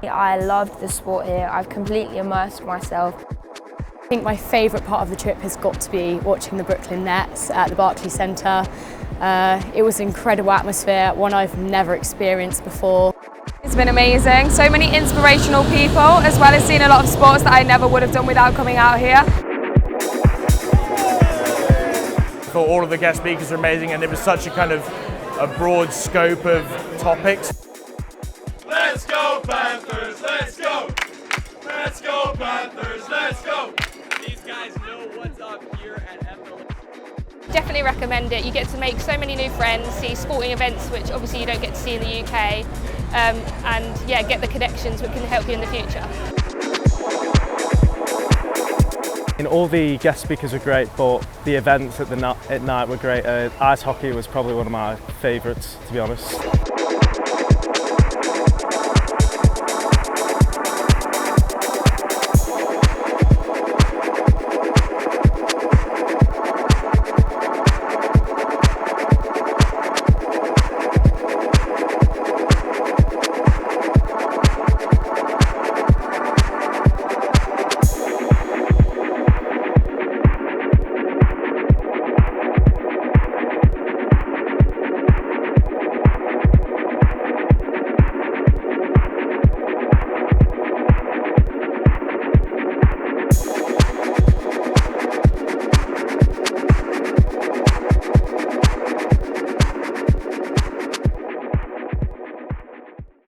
I loved the sport here. I've completely immersed myself. I think my favourite part of the trip has got to be watching the Brooklyn Nets at the Barclays Centre. It was an incredible atmosphere, one I've never experienced before. It's been amazing. So many inspirational people, as well as seeing a lot of sports that I never would have done without coming out here. All of the guest speakers are amazing, and it was such a kind of a broad scope of topics. Let's go Panthers, let's go! Let's go Panthers, let's go! These guys know what's up here at FL. Definitely recommend it. You get to make so many new friends, see sporting events which obviously you don't get to see in the UK, and yeah, get the connections which can help you in the future. And all the guest speakers were great, but the events at night were great. Ice hockey was probably one of my favourites, to be honest.